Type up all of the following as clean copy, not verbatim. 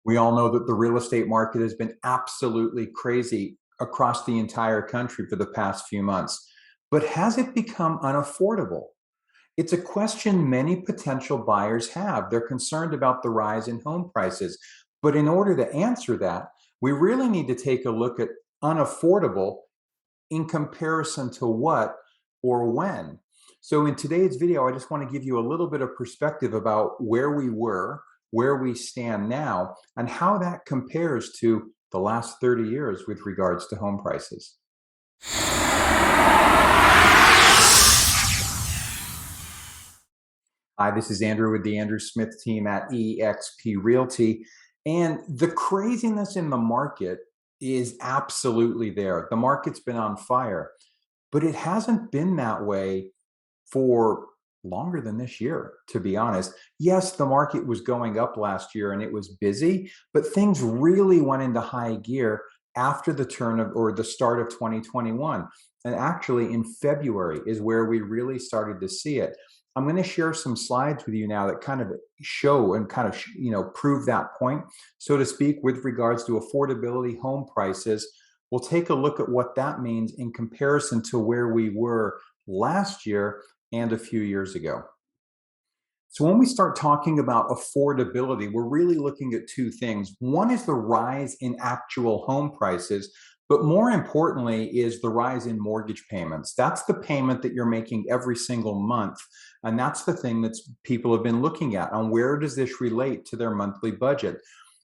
We all know that the real estate market has been absolutely crazy across the entire country for the past few months. But has it become unaffordable? It's a question many potential buyers have. They're concerned about the rise in home prices. But in order to answer that, we really need to take a look at unaffordable in comparison to what or when. So in today's video, I just want to give you a little bit of perspective about where we were, where we stand now, and how that compares to the last 30 years with regards to home prices. Hi, this is Andrew with the Andrew Smith team at eXp Realty. And the craziness in the market is absolutely there. The market's been on fire, but it hasn't been that way for longer than this year, to be honest. Yes, the market was going up last year and it was busy, but things really went into high gear after the turn of or the start of 2021. And actually in February is where we really started to see it. I'm going to share some slides with you now that kind of show and kind of prove that point, so to speak, with regards to affordability, home prices. We'll take a look at what that means in comparison to where we were last year and a few years ago. So when we start talking about affordability, we're really looking at two things. One is the rise in actual home prices, but more importantly is the rise in mortgage payments. That's the payment that you're making every single month. And that's the thing that people have been looking at on where does this relate to their monthly budget.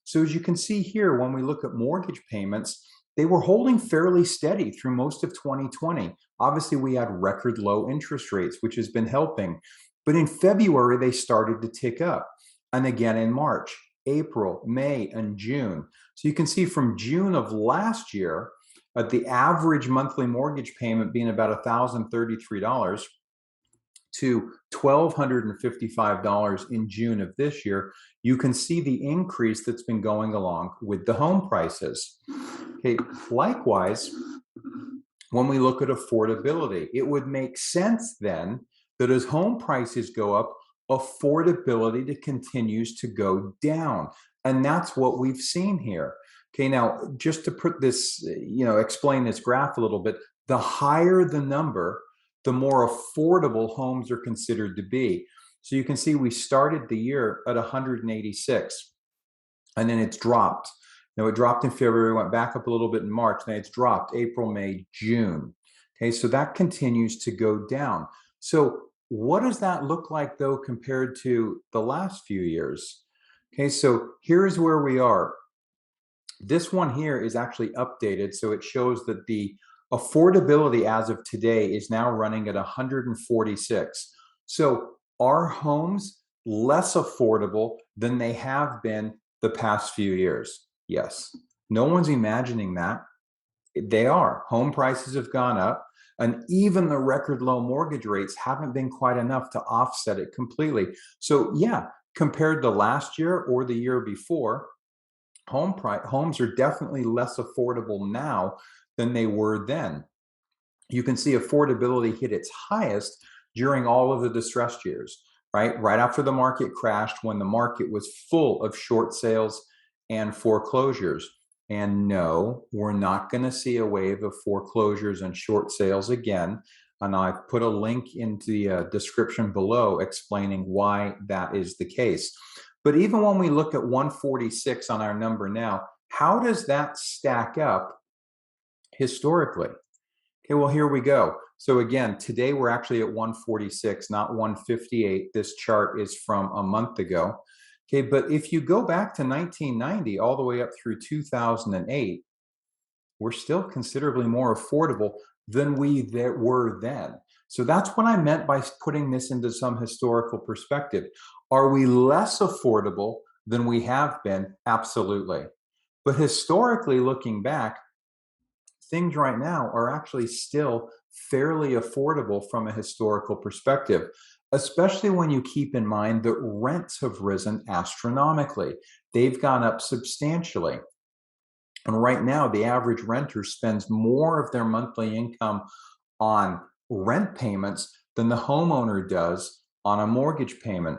So as you can see here, when we look at mortgage payments, they were holding fairly steady through most of 2020. Obviously, we had record low interest rates, which has been helping. But in February, they started to tick up. And again in March, April, May, and June. So you can see from June of last year, at the average monthly mortgage payment being about $1,033 to $1,255 in June of this year, you can see the increase that's been going along with the home prices. Okay, likewise, when we look at affordability, it would make sense then that as home prices go up, affordability continues to go down. And that's what we've seen here. Okay, now just to put this, explain this graph a little bit, the higher the number, the more affordable homes are considered to be. So you can see we started the year at 186, and then it's dropped. Now it dropped in February, went back up a little bit in March, then it's dropped April, May, June. Okay, so that continues to go down. So what does that look like though compared to the last few years? Okay, so here's where we are. This one here is actually updated, so it shows that the affordability as of today is now running at 146. So are homes less affordable than they have been the past few years? Yes. No one's imagining that. They are. Home prices have gone up, and even the record low mortgage rates haven't been quite enough to offset it completely. So yeah, compared to last year or the year before, homes are definitely less affordable now than they were then. You can see affordability hit its highest during all of the distressed years, right? Right after the market crashed, when the market was full of short sales and foreclosures. And no, we're not going to see a wave of foreclosures and short sales again. And I've put a link into the description below explaining why that is the case. But even when we look at 146 on our number now, how does that stack up historically? Okay, well, here we go. So again, today we're actually at 146, not 158. This chart is from a month ago. Okay, but if you go back to 1990 all the way up through 2008, we're still considerably more affordable than we were then. So that's what I meant by putting this into some historical perspective. Are we less affordable than we have been? Absolutely. But historically, looking back, things right now are actually still fairly affordable from a historical perspective, especially when you keep in mind that rents have risen astronomically. They've gone up substantially. And right now, the average renter spends more of their monthly income on rent payments than the homeowner does on a mortgage payment.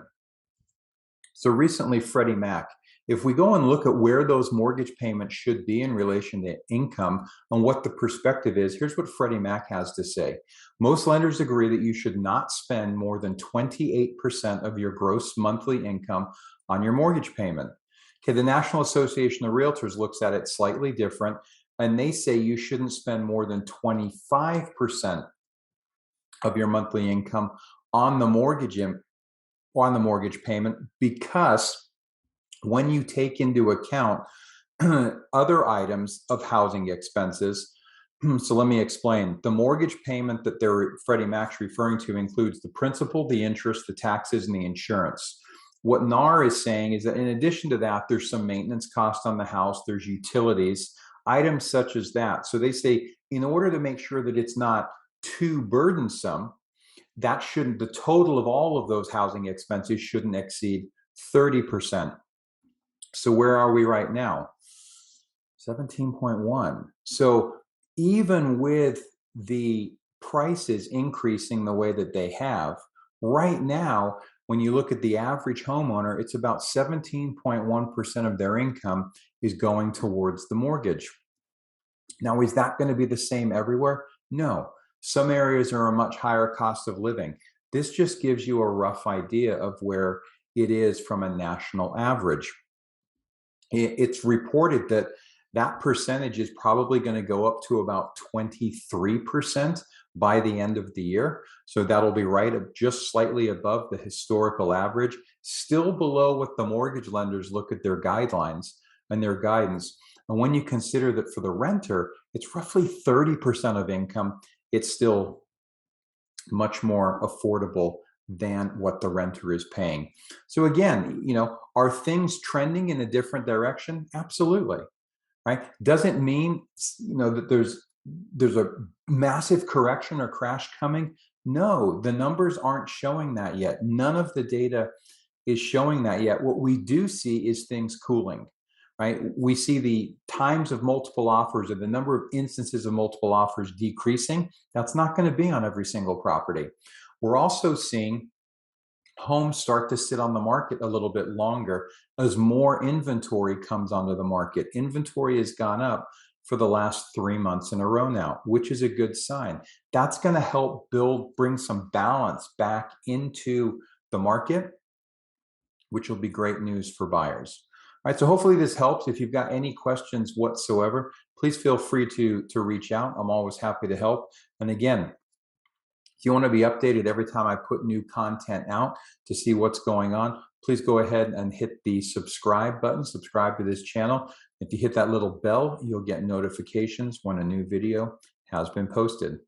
So recently, Freddie Mac If we go and look at where those mortgage payments should be in relation to income and what the perspective is, here's what Freddie Mac has to say. Most lenders agree that you should not spend more than 28% of your gross monthly income on your mortgage payment. Okay, the National Association of Realtors looks at it slightly different, and they say you shouldn't spend more than 25% of your monthly income on the mortgage payment, because when you take into account other items of housing expenses, so let me explain. The mortgage payment that Freddie Mac's referring to includes the principal, the interest, the taxes, and the insurance. What NAR is saying is that in addition to that, there's some maintenance cost on the house, there's utilities, items such as that. So they say in order to make sure that it's not too burdensome, the total of all of those housing expenses shouldn't exceed 30%. So where are we right now? 17.1. So even with the prices increasing the way that they have, right now, when you look at the average homeowner, it's about 17.1% of their income is going towards the mortgage. Now, is that going to be the same everywhere? No. Some areas are a much higher cost of living. This just gives you a rough idea of where it is from a national average. It's reported that that percentage is probably going to go up to about 23% by the end of the year. So that'll be right up just slightly above the historical average, still below what the mortgage lenders look at their guidelines and their guidance. And when you consider that for the renter, it's roughly 30% of income, it's still much more affordable than what the renter is paying. So again, are things trending in a different direction? Absolutely. Right? Doesn't mean that there's a massive correction or crash coming. No, the numbers aren't showing that yet. None of the data is showing that yet. What we do see is things cooling. Right? We see the times of multiple offers or the number of instances of multiple offers decreasing. That's not going to be on every single property. We're also seeing homes start to sit on the market a little bit longer as more inventory comes onto the market. Inventory has gone up for the last 3 months in a row now, which is a good sign. That's going to help bring some balance back into the market, which will be great news for buyers. All right, so hopefully this helps. If you've got any questions whatsoever, please feel free to reach out. I'm always happy to help. And again, if you want to be updated every time I put new content out to see what's going on, please go ahead and hit the subscribe button, subscribe to this channel. If you hit that little bell, you'll get notifications when a new video has been posted.